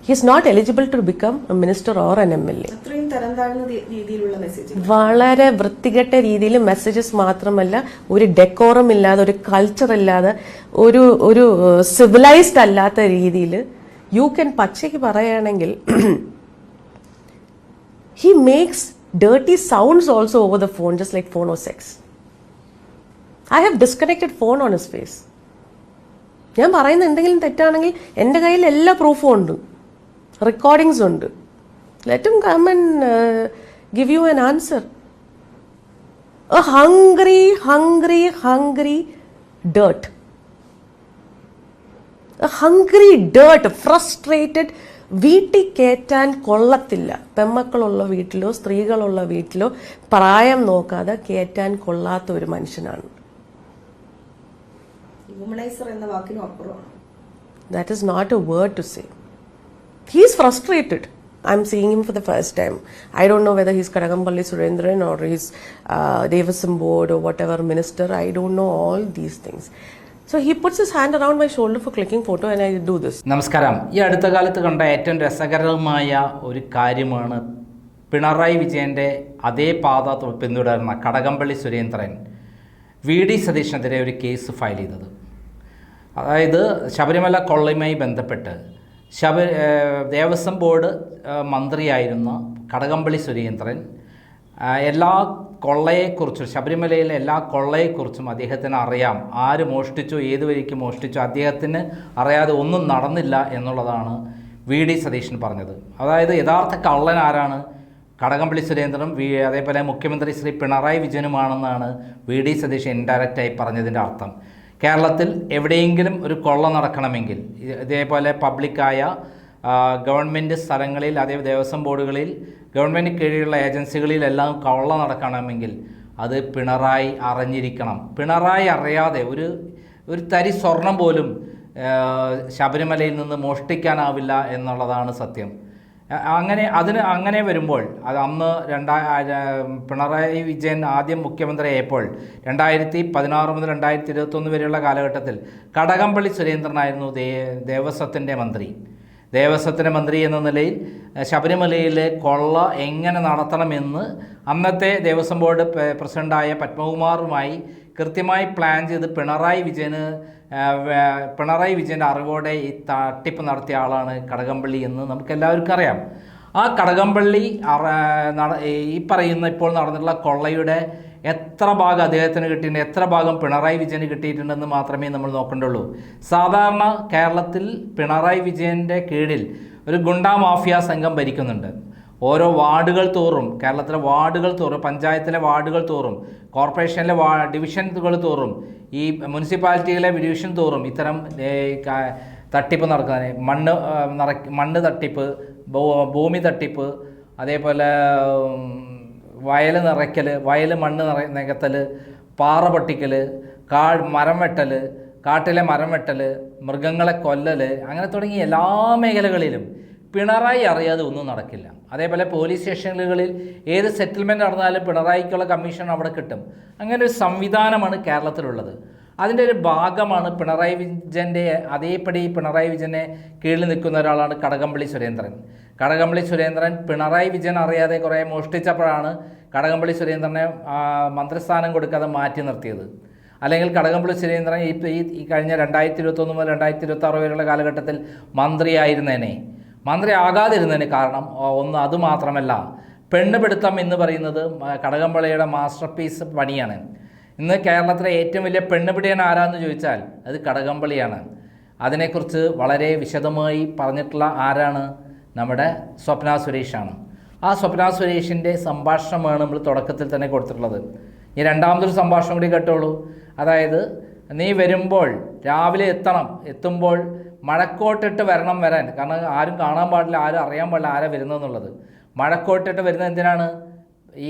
He is not eligible to become a minister or an MLA. വളരെ വൃത്തികെട്ട രീതിയിൽ messages മാത്രമല്ല, ഒരു ഡെക്കോറം ഇല്ലാതെ, ഒരു കൾച്ചർ ഇല്ലാതെ, ഒരു സിവിലൈസ്ഡ് അല്ലാത്ത രീതിയിൽ യു ക്യാൻ പച്ചയ്ക്ക് പറയുകയാണെങ്കിൽ he makes dirty sounds also over the phone, just like phone or sex. I have disconnected phone on his face. ഞാൻ പറയുന്ന എന്തെങ്കിലും തെറ്റാണെങ്കിൽ എൻ്റെ കയ്യിൽ എല്ലാ പ്രൂഫും ഉണ്ട്, റെക്കോർഡിങ്സ് ഉണ്ട്. Let him come and give you an answer. A hungry dirt. A hungry dirt, frustrated. വീട്ടിൽ കയറ്റാൻ കൊള്ളത്തില്ല. പെമ്മക്കളുള്ള വീട്ടിലോ സ്ത്രീകളുള്ള വീട്ടിലോ പ്രായം നോക്കാതെ കയറ്റാൻ കൊള്ളാത്ത ഒരു മനുഷ്യനാണ്. That is not a word to say. He is frustrated. I'm seeing him for the first time. I don't know whether he's Kadagampalli Surendran or he's Devasam board or whatever minister. I don't know all these things. So he puts his hand around my shoulder for clicking photo and I do this. നമസ്കാരം. ഈ അടുത്ത കാലത്ത് കണ്ട ഏറ്റവും രസകരമായ ഒരു കാര്യമാണ് പിണറായി വിജയൻ്റെ അതേ പാത പിന്തുടർന്ന കടകംപള്ളി സുരേന്ദ്രൻ VD സതീഷിനെതിരെ ഒരു കേസ് ഫയൽ ചെയ്തത്. അതായത് ശബരിമല കൊള്ളയുമായി ബന്ധപ്പെട്ട് ദേവസ്വം ബോർഡ് മന്ത്രിയായിരുന്ന കടകംപള്ളി സുരേന്ദ്രൻ എല്ലാ കൊള്ളയെക്കുറിച്ചും, ശബരിമലയിലെ എല്ലാ കൊള്ളയെക്കുറിച്ചും അദ്ദേഹത്തിന് അറിയാം. ആര് മോഷ്ടിച്ചു, ഏത് വഴിക്ക് മോഷ്ടിച്ചു, അദ്ദേഹത്തിന് അറിയാതെ ഒന്നും നടന്നില്ല എന്നുള്ളതാണ് VD സതീശൻ പറഞ്ഞത്. അതായത് യഥാർത്ഥ കള്ളൻ ആരാണ്? കടകംപള്ളി സുരേന്ദ്രനും അതേപോലെ മുഖ്യമന്ത്രി ശ്രീ പിണറായി വിജയനുമാണെന്നാണ് VD സതീശൻ ഇൻഡയറക്റ്റായി പറഞ്ഞതിൻ്റെ അർത്ഥം. കേരളത്തിൽ എവിടെയെങ്കിലും ഒരു കൊള്ള നടക്കണമെങ്കിൽ, ഇതേപോലെ പബ്ലിക്കായ ഗവൺമെൻറ് സ്ഥലങ്ങളിൽ, അതേ ദേവസ്വം ബോർഡുകളിൽ, ഗവൺമെൻറ് കീഴിലുള്ള ഏജൻസികളിലെല്ലാം കൊള്ള നടക്കണമെങ്കിൽ അത് പിണറായി അറിഞ്ഞിരിക്കണം. പിണറായി അറിയാതെ ഒരു തരി സ്വർണം പോലും ശബരിമലയിൽ നിന്ന് മോഷ്ടിക്കാനാവില്ല എന്നുള്ളതാണ് സത്യം. അങ്ങനെ വരുമ്പോൾ അത് അന്ന് പിണറായി വിജയൻ ആദ്യം മുഖ്യമന്ത്രിയായപ്പോൾ 2016 മുതൽ 2021 വരെയുള്ള കാലഘട്ടത്തിൽ കടകംപള്ളി സുരേന്ദ്രനായിരുന്നു ദേവസ്വത്തിൻ്റെ മന്ത്രി എന്ന നിലയിൽ ശബരിമലയിലെ കൊള്ള എങ്ങനെ നടത്തണമെന്ന് അന്നത്തെ ദേവസ്വം ബോർഡ് പ്രസിഡൻ്റായ പത്മകുമാറുമായി കൃത്യമായി പ്ലാൻ ചെയ്ത് പിണറായി വിജയൻ്റെ അറിവോടെ ഈ തട്ടിപ്പ് നടത്തിയ ആളാണ് കടകംപള്ളി എന്ന് നമുക്കെല്ലാവർക്കും അറിയാം. ആ കടകംപള്ളി ഈ പറയുന്ന ഇപ്പോൾ നടന്നിട്ടുള്ള കൊള്ളയുടെ എത്ര ഭാഗം അദ്ദേഹത്തിന് കിട്ടിയിട്ടുണ്ട്, എത്ര ഭാഗം പിണറായി വിജയന് കിട്ടിയിട്ടുണ്ടെന്ന് മാത്രമേ നമ്മൾ നോക്കേണ്ടുള്ളൂ. സാധാരണ കേരളത്തിൽ പിണറായി വിജയൻ്റെ കീഴിൽ ഒരു ഗുണ്ടാ മാഫിയ സംഘം ഭരിക്കുന്നുണ്ട്. ഓരോ വാർഡുകൾ തോറും, കേരളത്തിലെ വാർഡുകൾ തോറും, പഞ്ചായത്തിലെ വാർഡുകൾ തോറും, കോർപ്പറേഷനിലെ ഡിവിഷനുകൾ തോറും, ഈ മുനിസിപ്പാലിറ്റിയിലെ ഡിവിഷൻ തോറും ഇത്തരം തട്ടിപ്പ് നടക്കുന്നതിന് മണ്ണ് തട്ടിപ്പ്, ഭൂമി തട്ടിപ്പ്, അതേപോലെ വയൽ നിറയ്ക്കൽ, മണ്ണ് നികത്തൽ, പാറ പൊട്ടിക്കൽ, മരം വെട്ടൽ, കാട്ടിലെ മരം വെട്ടൽ, മൃഗങ്ങളെ കൊല്ലൽ, അങ്ങനെ തുടങ്ങി എല്ലാ മേഖലകളിലും പിണറായി അറിയാതെ ഒന്നും നടക്കില്ല. അതേപോലെ പോലീസ് സ്റ്റേഷനുകളിൽ ഏത് സെറ്റിൽമെൻറ്റ് നടന്നാലും പിണറായിക്കുള്ള കമ്മീഷൻ അവിടെ കിട്ടും. അങ്ങനെ ഒരു സംവിധാനമാണ് കേരളത്തിലുള്ളത്. അതിൻ്റെ ഒരു ഭാഗമാണ് പിണറായി വിജയൻ്റെ അതേപടി പിണറായി വിജയനെ കീഴിൽ നിൽക്കുന്ന ഒരാളാണ് കടകംപള്ളി സുരേന്ദ്രൻ. പിണറായി വിജയൻ അറിയാതെ കുറേ മോഷ്ടിച്ചപ്പോഴാണ് കടകംപള്ളി സുരേന്ദ്രനെ മന്ത്രിസ്ഥാനം കൊടുക്കാതെ മാറ്റി നിർത്തിയത്. അല്ലെങ്കിൽ കടകംപള്ളി സുരേന്ദ്രൻ ഈ കഴിഞ്ഞ 2021 മുതൽ 2026 വരെയുള്ള കാലഘട്ടത്തിൽ മന്ത്രി ആകാതിരുന്നതിന് കാരണം അതുമാത്രമല്ല, പെണ്ണുപിടുത്തം എന്ന് പറയുന്നത് കടകംപള്ളിയുടെ മാസ്റ്റർ പീസ് പണിയാണ്. ഇന്ന് കേരളത്തിലെ ഏറ്റവും വലിയ പെണ്ണുപിടിയൻ ആരാന്ന് ചോദിച്ചാൽ അത് കടകംപള്ളിയാണ്. അതിനെക്കുറിച്ച് വളരെ വിശദമായി പറഞ്ഞിട്ടുള്ള ആരാണ്? നമ്മുടെ സ്വപ്ന സുരേഷാണ്. ആ സ്വപ്ന സുരേഷിൻ്റെ സംഭാഷണമാണ് നമ്മൾ തുടക്കത്തിൽ തന്നെ കൊടുത്തിട്ടുള്ളത്. ഈ രണ്ടാമതൊരു സംഭാഷണം കൂടി കേട്ടോളൂ. അതായത്, നീ വരുമ്പോൾ രാവിലെ എത്തുമ്പോൾ മഴക്കോട്ടിട്ട് വരാൻ, കാരണം ആരും കാണാൻ പാടില്ല, ആരും അറിയാൻ പാടില്ല ആരാ വരുന്നതെന്നുള്ളത്. മഴക്കോട്ടിട്ട് വരുന്നത് എന്തിനാണ്? ഈ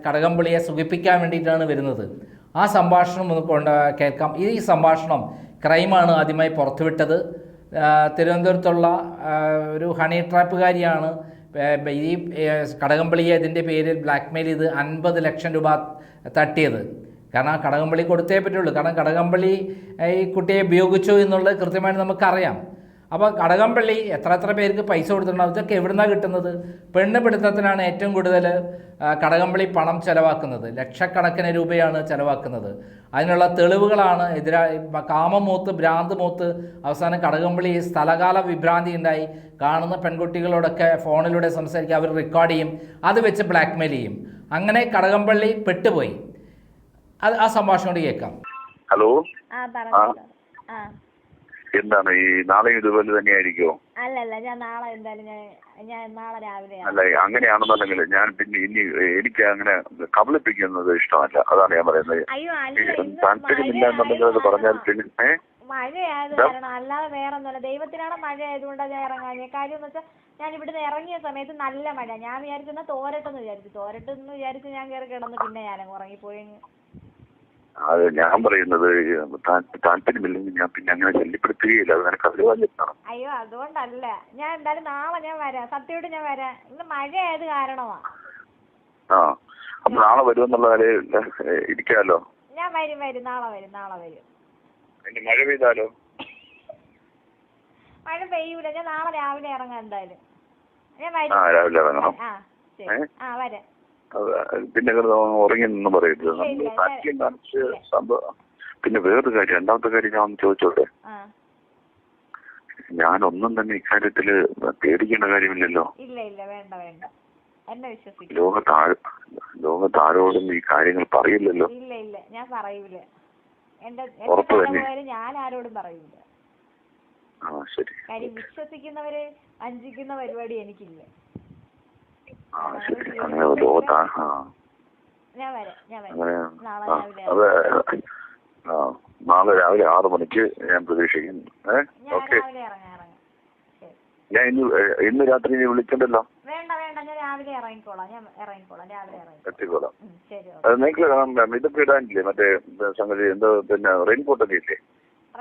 കടകംപള്ളിയെ സുഖിപ്പിക്കാൻ വേണ്ടിയിട്ടാണ് വരുന്നത്. ആ സംഭാഷണം കേൾക്കാം. ഈ സംഭാഷണം ക്രൈമാണ് ആദ്യമായി പുറത്തുവിട്ടത്. തിരുവനന്തപുരത്തുള്ള ഒരു ഹണി ട്രാപ്പുകാരിയാണ് ഈ കടകംപള്ളിയെ ഇതിൻ്റെ പേരിൽ ബ്ലാക്ക്മെയിൽ ചെയ്ത് 50 ലക്ഷം രൂപ തട്ടിയത്. കാരണം കടകംപള്ളി കൊടുത്തേ പറ്റുള്ളൂ. കാരണം കടകംപള്ളി ഈ കുട്ടിയെ ഉപയോഗിച്ചു എന്നുള്ളത് കൃത്യമായിട്ട് നമുക്കറിയാം. അപ്പോൾ കടകംപള്ളി എത്ര പേർക്ക് പൈസ കൊടുത്തിട്ടുണ്ടാവും? ഇതൊക്കെ എവിടുന്നാണ് കിട്ടുന്നത്? പെണ്ണ് പിടുത്തത്തിനാണ് ഏറ്റവും കൂടുതൽ കടകംപള്ളി പണം ചെലവാക്കുന്നത്. ലക്ഷക്കണക്കിന് രൂപയാണ് ചെലവാക്കുന്നത്. അതിനുള്ള തെളിവുകളാണ് കാമം മൂത്ത് ഭ്രാന്ത് മൂത്ത് അവസാനം കടകംപള്ളി സ്ഥലകാല വിഭ്രാന്തി ഉണ്ടായി കാണുന്ന പെൺകുട്ടികളോടൊക്കെ ഫോണിലൂടെ സംസാരിക്കുക, അവർ റെക്കോർഡ് ചെയ്യും, അത് വെച്ച് ബ്ലാക്ക്മെയിൽ ചെയ്യും. അങ്ങനെ കടകംപള്ളി പെട്ടുപോയി. അത് ആ സംഭാഷണം കൊണ്ട് കേൾക്കാം. ഹലോ, എന്താണ് ഈ നാളെ ഇതുപോലെ തന്നെയായിരിക്കുമോ? അല്ലല്ല, ഞാൻ നാളെ എന്തായാലും ഞാൻ നാളെ രാവിലെ. അല്ല, അങ്ങനെയാണെന്നുണ്ടെങ്കിൽ ഞാൻ പിന്നെ ഇനി എനിക്ക് അങ്ങനെ കബളിപ്പിക്കുന്നത് ഇഷ്ടമല്ല. അതാണ് ഞാൻ പറയുന്നത്. താല്പര്യമില്ല എന്നുണ്ടെങ്കിൽ അത് പറഞ്ഞാൽ പിന്നെ മഴയായത് കാരണം, അല്ലാതെ വേറെ ഒന്നുമല്ല. ദൈവത്തിനാണ് മഴ ആയതുകൊണ്ടാണ് ഞാൻ ഇറങ്ങാൻ. കാര്യം എന്ന് വെച്ചാൽ ഞാൻ ഇവിടുന്ന് ഇറങ്ങിയ സമയത്ത് നല്ല മഴ. ഞാൻ വിചാരിച്ചെന്നാൽ തോരട്ടെന്ന് വിചാരിച്ചു ഞാൻ കയറി കിടന്ന് പിന്നെ ഞാൻ ഉറങ്ങിപ്പോയി. അത് ഞാൻ പറയുന്നത് താല്പര്യമില്ലെങ്കിൽ ഞാൻ പിന്നെ അങ്ങനെ ശല്യപ്പെടുത്തുകയില്ല. അത് നിനക്ക് അറിവാഞ്ഞിട്ടാണ്. അയ്യോ, അതുകൊണ്ടല്ല. ഞാൻ എന്തായാലും നാളെ ഞാൻ വരാം. സത്യമായിട്ട് ഞാൻ വരാം. ഇന്ന് മഴയായത് കാരണമാ. ആ, അപ്പൊ നാളെ വരുമെന്നുള്ള കാര്യം ഇരിക്കാമല്ലോ. ഞാൻ വരും. നാളെ വരും. ഇനി മഴ പെയ്താലോ? മഴ പെയ്യൂല. ഞാൻ നാളെ രാവിലെ ഇറങ്ങാം എന്തായാലും. ഞാൻ വരും. രാവിലെ ഇറങ്ങണം. വരാം. പിന്നെ ഉറങ്ങി നിന്ന് പറയരുത്. നമ്മൾ താല്പര്യം കാണിച്ച് സംഭവം. പിന്നെ വേറൊരു കാര്യം, രണ്ടാമത്തെ കാര്യം ഞാൻ ഒന്ന് ചോദിച്ചോട്ടെ. ഞാനൊന്നും തന്നെ ഇക്കാര്യത്തില് പേടിക്കേണ്ട കാര്യമില്ലല്ലോ. ഇല്ല, വേണ്ട. എന്നെ വിശ്വസിക്കും. ലോകത്താരോടും ഈ കാര്യങ്ങൾ പറയില്ലല്ലോ. ഇല്ല, ഞാൻ പറയൂല. ഉറപ്പ് തന്നെ? ഞാൻ ആരോടും പറയൂല. ശരി. കാര്യം വിശ്വസിക്കുന്നവര് വഞ്ചിക്കുന്ന പരിപാടി എനിക്കില്ല. ശരി. അങ്ങനെ ഞാൻ വരാം. നാളെ രാവിലെ 6 മണിക്ക് ഞാൻ പ്രതീക്ഷിക്കുന്നു. ഓക്കെ. ഞാൻ ഇന്ന് രാത്രി നീ വിളിക്കണ്ടല്ലോ. വേണ്ട, ഞാൻ രാവിലെ ഇറങ്ങിക്കോളാം. എത്തിക്കോളാം. നിങ്ങൾക്ക് ഇതൊക്കെ ഇടാനില്ലേ? മറ്റേ സംഗതി എന്തോ, പിന്നെ റെയിൻകോട്ടൊക്കെ ഇല്ലേ?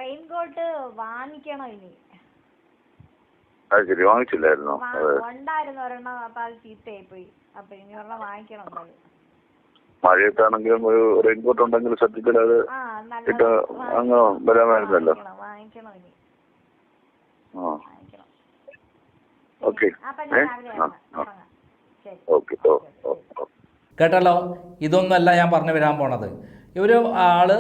റെയിൻകോട്ട് വാങ്ങിക്കണോ ഇനി? അത് ശരി, വാങ്ങിച്ചില്ലായിരുന്നോ? ഉണ്ടായിരുന്നു ഒരെണ്ണം, അപ്പൊ അത് ചീത്തയായി പോയി. അപ്പൊ ഇനി ഒരെണ്ണം വാങ്ങിക്കണം. മഴയത്താണെങ്കിലും ഒരു റെയിൻകോട്ട് ഉണ്ടെങ്കിൽ സത്യത്തിൽ അത് ഇട്ട് അങ്ങ് വരാമായിരുന്നല്ലോ. വാങ്ങിക്കണോ ഇനി? ഓക്കെ. ഓക്കെ. കേട്ടല്ലോ, ഇതൊന്നുമല്ല ഞാൻ പറഞ്ഞു വരാൻ പോണത്. ഒരു ആള്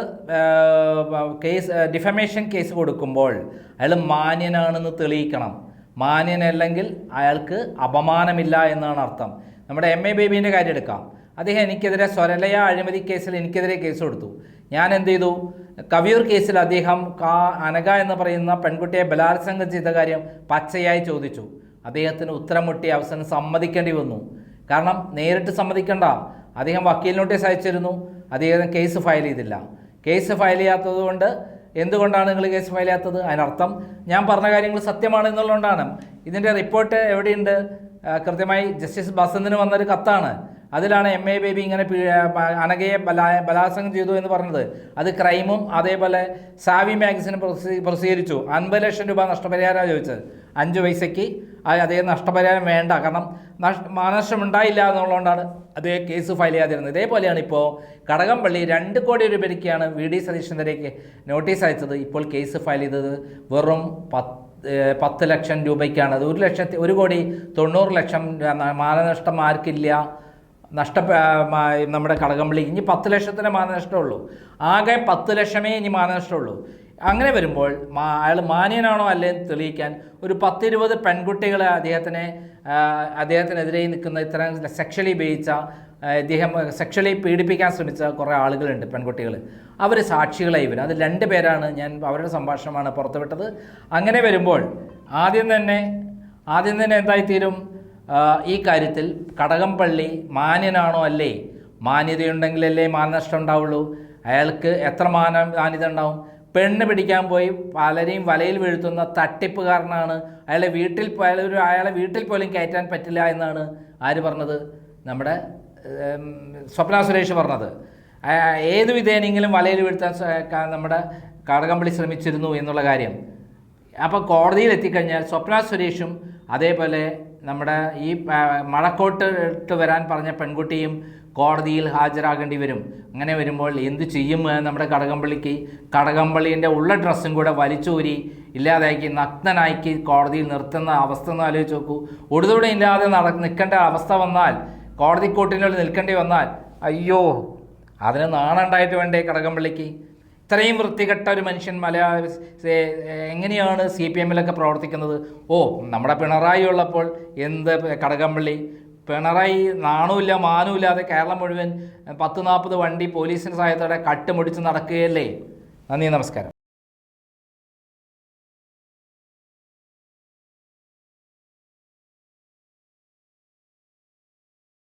ഡിഫമേഷൻ കേസ് കൊടുക്കുമ്പോൾ അയാൾ മാന്യനാണെന്ന് തെളിയിക്കണം. മാന്യനല്ലെങ്കിൽ അയാൾക്ക് അപമാനമില്ല എന്നാണ് അർത്ഥം. നമ്മുടെ MA ബേബീൻ്റെ കാര്യം എടുക്കാം. അദ്ദേഹം എനിക്കെതിരെ സ്വരലയ അഴിമതി കേസിൽ എനിക്കെതിരെ കേസ് കൊടുത്തു. ഞാൻ എന്ത് ചെയ്തു? കവിയൂർ കേസിൽ അദ്ദേഹം അനഘ എന്ന് പറയുന്ന പെൺകുട്ടിയെ ബലാത്സംഗം ചെയ്ത കാര്യം പച്ചയായി ചോദിച്ചു. അദ്ദേഹത്തിന് ഉത്തരം മുട്ടി അവസാനം സമ്മതിക്കേണ്ടി വന്നു. കാരണം നേരിട്ട് സമ്മതിക്കണ്ട, അദ്ദേഹം വക്കീൽ നോട്ടീസ് അയച്ചിരുന്നു. അദ്ദേഹം കേസ് ഫയൽ ചെയ്തില്ല. കേസ് ഫയൽ ചെയ്യാത്തത് കൊണ്ട് എന്തുകൊണ്ടാണ് നിങ്ങൾ കേസ് ഫയൽ ചെയ്യാത്തത്? അതിനർത്ഥം ഞാൻ പറഞ്ഞ കാര്യങ്ങൾ സത്യമാണ് എന്നുള്ളതുകൊണ്ടാണ്. ഇതിൻ്റെ റിപ്പോർട്ട് എവിടെയുണ്ട്? കൃത്യമായി ജസ്റ്റിസ് ബസന്തിന് വന്നൊരു കത്താണ്. അതിലാണ് MA ബേബി ഇങ്ങനെ അനഘയെ ബലാത്സംഗം ചെയ്തു എന്ന് പറഞ്ഞത്. അത് ക്രൈമും അതേപോലെ സാവി മാഗസിനും പ്രസിദ്ധീകരിച്ചു. 50 ലക്ഷം രൂപ നഷ്ടപരിഹാരമാണ് ചോദിച്ചത്. 5 പൈസയ്ക്ക് അദ്ദേഹം നഷ്ടപരിഹാരം വേണ്ട, കാരണം മാനനഷ്ടം ഉണ്ടായില്ല എന്നുള്ളതുകൊണ്ടാണ് അദ്ദേഹം കേസ് ഫയൽ ചെയ്യാതിരുന്നത്. ഇതേപോലെയാണ് ഇപ്പോൾ കടകംപള്ളി 2 കോടി രൂപയ്ക്കാണ് VD സതീശനെതിരെ നോട്ടീസ് അയച്ചത്. ഇപ്പോൾ കേസ് ഫയൽ ചെയ്തത് വെറും 10 ലക്ഷം രൂപയ്ക്കാണ്. അത് 1,90,90,00,000 മാനനഷ്ടം ആർക്കില്ല? നമ്മുടെ കടകംപള്ളി ഇനി 10 ലക്ഷത്തിന് മാനനഷ്ടമുള്ളൂ. ആകെ 10 ലക്ഷമേ ഇനി മാനനഷ്ടമുള്ളൂ. അങ്ങനെ വരുമ്പോൾ അയാൾ മാന്യനാണോ അല്ലേ തെളിയിക്കാൻ ഒരു 10-20 പെൺകുട്ടികളെ അദ്ദേഹത്തിനെതിരെ നിൽക്കുന്ന ഇത്തരം സെക്ഷലി ഉപയോഗിച്ച ഇദ്ദേഹം സെക്ഷലി പീഡിപ്പിക്കാൻ ശ്രമിച്ച കുറേ ആളുകളുണ്ട്, പെൺകുട്ടികൾ. അവർ സാക്ഷികളായി വരും. അത് 2 പേരാണ്. ഞാൻ അവരുടെ സംഭാഷണമാണ് പുറത്തുവിട്ടത്. അങ്ങനെ വരുമ്പോൾ ആദ്യം തന്നെ എന്തായിത്തീരും? ഈ കാര്യത്തിൽ കടകംപള്ളി മാന്യനാണോ അല്ലേ? മാന്യതയുണ്ടെങ്കിലല്ലേ മാനനഷ്ടം ഉണ്ടാവുള്ളൂ. അയാൾക്ക് എത്ര മാന്യത ഉണ്ടാവും? പെണ്ണ് പിടിക്കാൻ പോയി പലരെയും വലയിൽ വീഴ്ത്തുന്ന തട്ടിപ്പുകാരനാണ്. അയാളെ വീട്ടിൽ പോലും കയറ്റാൻ പറ്റില്ല എന്നാണ് ആര് പറഞ്ഞത്? നമ്മുടെ സ്വപ്ന സുരേഷ് പറഞ്ഞത്. ഏത് വിധേനെങ്കിലും വലയിൽ വീഴ്ത്താൻ നമ്മുടെ കടകംപള്ളി ശ്രമിച്ചിരുന്നു എന്നുള്ള കാര്യം. അപ്പോൾ കോടതിയിൽ എത്തിക്കഴിഞ്ഞാൽ സ്വപ്ന സുരേഷും അതേപോലെ നമ്മുടെ ഈ മഴക്കോട്ട് ഇട്ട് വരാൻ പറഞ്ഞ പെൺകുട്ടിയും കോടതിയിൽ ഹാജരാകേണ്ടി വരും. അങ്ങനെ വരുമ്പോൾ എന്തു ചെയ്യും നമ്മുടെ കടകംപള്ളിക്ക്? കടകംപള്ളിൻ്റെ ഉള്ള ഡ്രസ്സും കൂടെ വലിച്ചൂരി ഇല്ലാതാക്കി നഗ്നനാക്കി കോടതിയിൽ നിർത്തുന്ന അവസ്ഥ ഒന്ന് ആലോചിച്ച് നോക്കൂ. ഒടുതൂടെ ഇല്ലാതെ നിൽക്കേണ്ട അവസ്ഥ വന്നാൽ, കോടതി കോർട്ടിനുള്ളിൽ നിൽക്കേണ്ടി വന്നാൽ, അയ്യോ, അതിന് നാണുണ്ടായിട്ട് വേണ്ടേ കടകംപള്ളിക്ക്? ഇത്രയും വൃത്തികെട്ട ഒരു മനുഷ്യൻ എങ്ങനെയാണ് CPM പ്രവർത്തിക്കുന്നത്? ഓ, നമ്മുടെ പിണറായി ഉള്ളപ്പോൾ എന്ത് കടകംപള്ളി? പിണറായി നാണുമില്ല മാനുമില്ലാതെ കേരളം മുഴുവൻ 10-40 വണ്ടി പോലീസിൻ്റെ സഹായത്തോടെ കട്ടുമുടിച്ച് നടക്കുകയല്ലേ. നന്ദി, നമസ്കാരം.